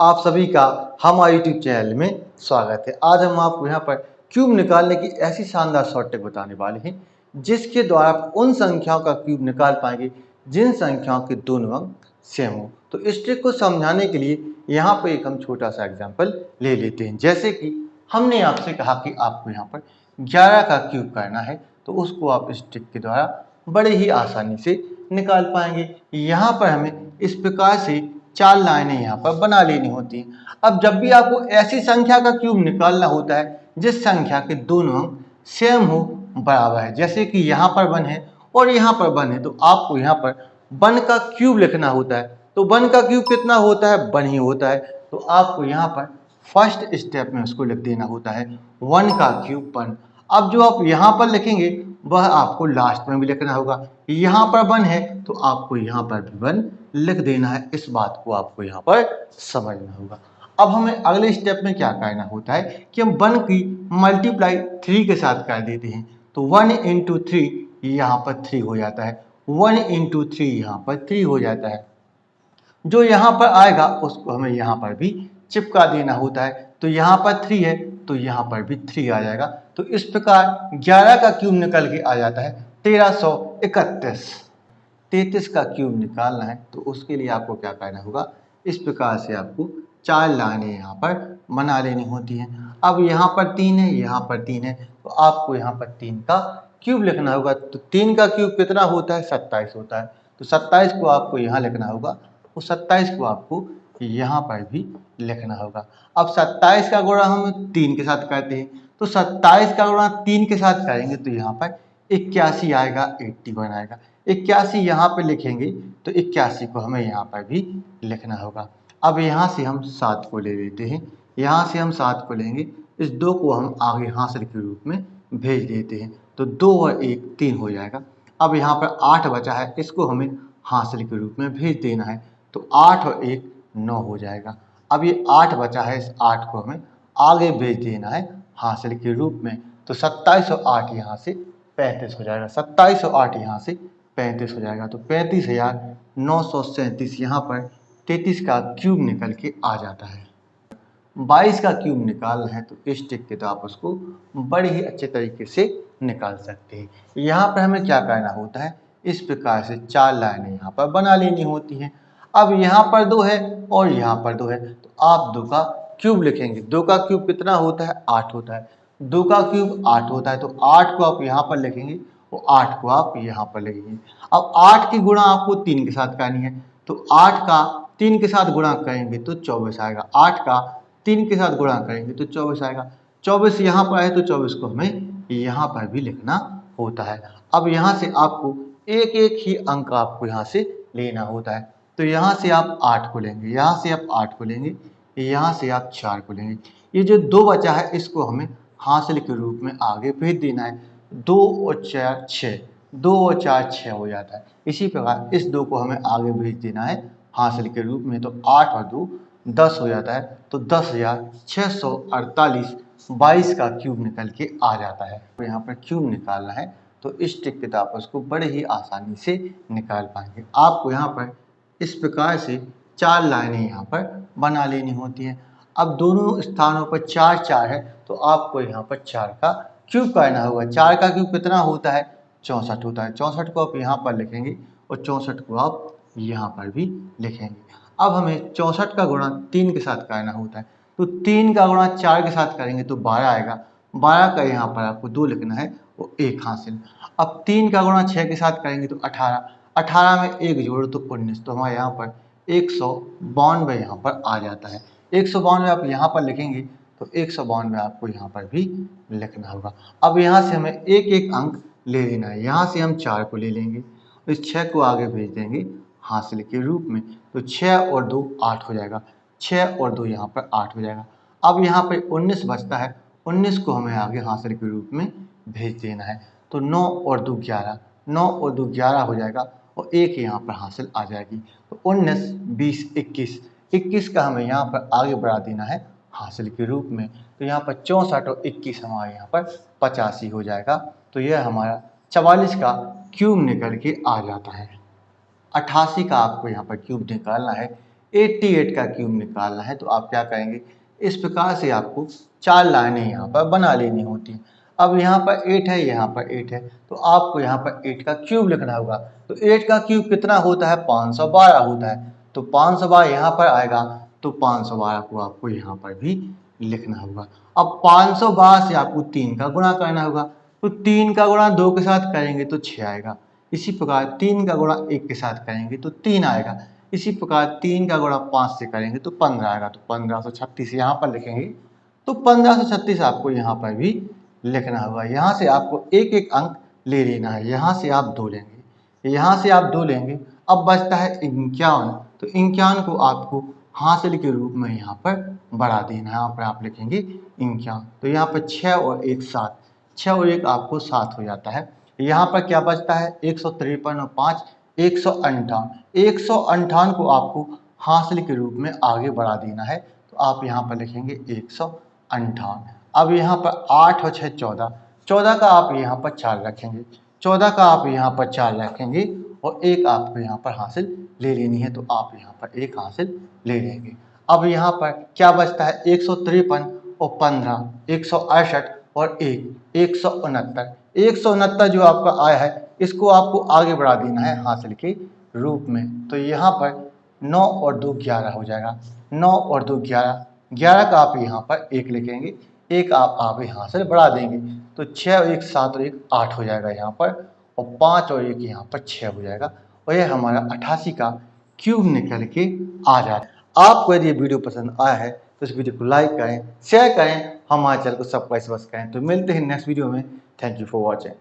आप सभी का हमारे यूट्यूब चैनल में स्वागत है। आज हम आपको यहाँ पर क्यूब निकालने की ऐसी शानदार शॉर्ट ट्रिक बताने वाले हैं जिसके द्वारा आप उन संख्याओं का क्यूब निकाल पाएंगे जिन संख्याओं के दोनों अंक सेम हो। तो इस ट्रिक को समझाने के लिए यहाँ पर एक हम छोटा सा एग्जाम्पल ले लेते हैं। जैसे कि हमने आपसे कहा कि आपको यहाँ पर 11 का क्यूब करना है, तो उसको आप इस ट्रिक के द्वारा बड़े ही आसानी से निकाल पाएंगे। यहाँ पर हमें इस प्रकार से 4 लाइनें यहाँ पर बना लेनी होती हैं। अब जब भी आपको ऐसी संख्या का क्यूब निकालना होता है जिस संख्या के दोनों अंक सेम हो, बराबर है, जैसे कि यहाँ पर 1 है और यहाँ पर 1 है, तो आपको यहाँ पर 1 का क्यूब लिखना होता है। तो 1 का क्यूब कितना होता है? 1 ही होता है। तो आपको यहाँ पर फर्स्ट स्टेप में उसको लिख देना होता है 1 का क्यूब 1। अब जो आप यहाँ पर लिखेंगे वह आपको लास्ट में भी लिखना होगा। यहाँ पर 1 है तो आपको यहाँ पर भी 1 लिख देना है। इस बात को आपको यहाँ पर समझना होगा। अब हमें अगले स्टेप में क्या करना होता है कि हम 1 की मल्टीप्लाई 3 के साथ कर देते हैं। तो 1 इंटू 3 यहाँ पर 3 हो जाता है, 1 इंटू 3 यहाँ पर 3 हो जाता है। जो यहाँ पर आएगा उसको हमें यहाँ पर भी चिपका देना होता है। तो यहाँ पर 3 है तो यहाँ पर भी 3 आ जाएगा। तो इस प्रकार 11 का क्यूब निकल के आ जाता है 1331। 33 का क्यूब निकालना है तो उसके लिए आपको क्या करना होगा, इस प्रकार से आपको 4 लाइनें यहाँ पर बना लेनी होती हैं। अब यहाँ पर 3 है, यहाँ पर 3 है, तो आपको यहाँ पर 3 का क्यूब लिखना होगा। तो 3 का क्यूब कितना होता है? 27 होता है। तो 27 को आपको यहाँ लिखना होगा, तो 27 को आपको यहाँ पर भी लिखना होगा। अब 27 का गुणा हम 3 के साथ करते हैं, तो 27 का गुणा 3 के साथ करेंगे तो यहाँ पर 81 आएगा, 81 आएगा। 81 यहाँ पे लिखेंगे तो 81 को हमें यहाँ पर भी लिखना होगा। अब यहाँ से हम 7 को ले लेते हैं, यहाँ से हम 7 को लेंगे, इस 2 को हम आगे हासिल के रूप में भेज देते हैं। तो 2 और 1 3 हो जाएगा। अब यहाँ पर 8 बचा है, इसको हमें हासिल के रूप में भेज देना है। तो 8 और 1 9 हो जाएगा। अब ये 8 बचा है, इस 8 को हमें आगे भेज देना है हासिल के रूप में। तो 27 और 8 यहाँ से 35 हो जाएगा, 27 और 8 यहाँ से 35 हो जाएगा। तो 35,937 यहाँ पर 33 का क्यूब निकल के आ जाता है। 22 का क्यूब निकालना है तो इस ट्रिक के तो आप उसको बड़े ही अच्छे तरीके से निकाल सकते हैं। यहाँ पर हमें क्या करना होता है, इस प्रकार से 4 लाइनें यहाँ पर बना लेनी होती हैं। अब यहाँ पर 2 है और यहाँ पर 2 है, तो आप 2 का क्यूब लिखेंगे। 2 का क्यूब कितना होता है? 8 होता है। 2 का क्यूब 8 होता है, तो 8 को आप यहाँ पर लिखेंगे, वो 8 को आप यहाँ पर लिखेंगे। अब 8 की गुणा आपको 3 के साथ करनी है, तो 8 का 3 के साथ गुणा करेंगे तो 24 आएगा। 8 का 3 के साथ गुणा करेंगे तो 24 आएगा। 24 यहाँ पर है तो 24 को हमें यहाँ पर भी लिखना होता है। अब यहाँ से आपको एक एक ही अंक आपको यहाँ से लेना होता है। तो यहाँ से आप 8 को लेंगे, यहाँ से आप 8 को लेंगे, यहाँ से आप 4 को लेंगे। ये जो 2 बचा है इसको हमें हासिल के रूप में आगे भेज देना है। 2 और 4 6, 2 और 4 6 हो जाता है। इसी प्रकार इस 2 को हमें आगे भेज देना है हासिल के रूप में। तो 8 और 2 10 हो जाता है। तो 10,648 22 का क्यूब निकल के आ जाता है। तो यहाँ पर क्यूब निकालना है तो इस ट्रिक के तो आप उसको बड़े ही आसानी से निकाल पाएंगे। आपको यहाँ पर इस प्रकार से 4 लाइनें यहाँ पर बना लेनी होती हैं। अब दोनों स्थानों पर 4 4 है तो आपको यहाँ पर 4 का क्यूब करना होगा। 4 का क्यूब कितना होता है? 64 होता है। 64 को आप यहाँ पर लिखेंगे और 64 को आप यहाँ पर भी लिखेंगे। अब हमें 64 का गुणा 3 के साथ करना होता है, तो 3 का गुणा 4 के साथ करेंगे तो 12 आएगा। 12 का यहाँ पर आपको 2 लिखना है वो 1 हासिल। अब 3 का गुणा 6 के साथ करेंगे तो 18, 18 में 1 जोड़ो तो 19, तो हमारे यहाँ पर 192 यहाँ पर आ जाता है। 192 आप यहाँ पर लिखेंगे तो 192 आपको यहाँ पर भी लिखना होगा। अब यहाँ से हमें एक एक अंक ले लेना है। यहाँ से हम 4 को ले लेंगे, इस 6 को आगे भेज देंगे हासिल के रूप में। तो 6 और 2 8 हो जाएगा, 6 और 2 यहाँ पर 8 हो जाएगा। अब यहाँ पर 19 बचता है, 19 को हमें आगे हासिल के रूप में भेज देना है। तो 9 और 2 11, 9 और 2 11 हो जाएगा और 1 यहाँ पर हासिल आ जाएगी। तो 19 20 21, 21 का हमें यहाँ पर आगे बढ़ा देना है हासिल के रूप में। तो यहाँ पर 64 और 21 हमारे यहाँ पर 85 हो जाएगा। तो यह हमारा 44 का क्यूब निकल के आ जाता है। 88 का आपको यहाँ पर क्यूब निकालना है। 88 का क्यूब निकालना है तो आप क्या करेंगे, इस प्रकार से आपको 4 लाइनें यहाँ पर बना लेनी होती हैं। अब यहाँ पर 8 है, यहाँ पर 8 है, तो आपको यहाँ पर 8 का क्यूब लिखना होगा। तो 8 का क्यूब कितना होता है, 512 होता है। तो 512 यहाँ पर आएगा, तो 512 को आपको यहाँ पर भी लिखना होगा। अब 512 से आपको 3 का गुणा करना होगा, तो 3 का गुणा 2 के साथ करेंगे तो 6 आएगा। इसी प्रकार 3 का गुणा 1 के साथ करेंगे तो 3 आएगा। इसी प्रकार 3 का गुणा 5 से करेंगे तो 15 आएगा। तो 1536 यहाँ पर लिखेंगे, तो 1536 आपको यहाँ पर भी लिखना होगा। यहाँ से आपको एक एक अंक ले लेना है। यहाँ से आप 2 लेंगे, यहाँ से आप 2 लेंगे। अब बचता है 51, तो 51 को आपको हासिल के रूप में यहाँ पर बढ़ा देना है। यहाँ पर आप लिखेंगे 51, तो यहाँ पर 6 और 1 7, 6 और 1 आपको 7 हो जाता है। यहाँ पर क्या बचता है, 153 और 5 158, 158 को आपको हासिल के रूप में आगे बढ़ा देना है। तो आप यहाँ पर लिखेंगे 158। अब यहाँ पर 8 और 6 14, 14 का आप यहाँ पर 4 रखेंगे, 14 का आप यहाँ पर 4 रखेंगे और 1 आपको यहाँ पर हासिल ले लेनी है। तो आप यहाँ पर 1 हासिल ले लेंगे। अब यहाँ पर क्या बचता है, 153 और 15 168 और 1 169, 169 जो आपका आया है इसको आपको आगे बढ़ा देना है हासिल के रूप में। तो यहाँ पर 9 और 2 11 हो जाएगा, 9 और 2 11, 11 का आप यहाँ पर 1 लिखेंगे, 1 आप आगे हासिल बढ़ा देंगे। तो 6 और 1 7 और 1 8 हो जाएगा यहाँ पर, और 5 और 1 यहाँ पर 6 हो जाएगा। और यह हमारा 88 का क्यूब निकल के आ जाए। आपको यदि ये वीडियो पसंद आया है तो इस वीडियो को लाइक करें, शेयर करें, हमारे चैनल को सब्सक्राइब करें। तो मिलते हैं नेक्स्ट वीडियो में। Thank you for watching.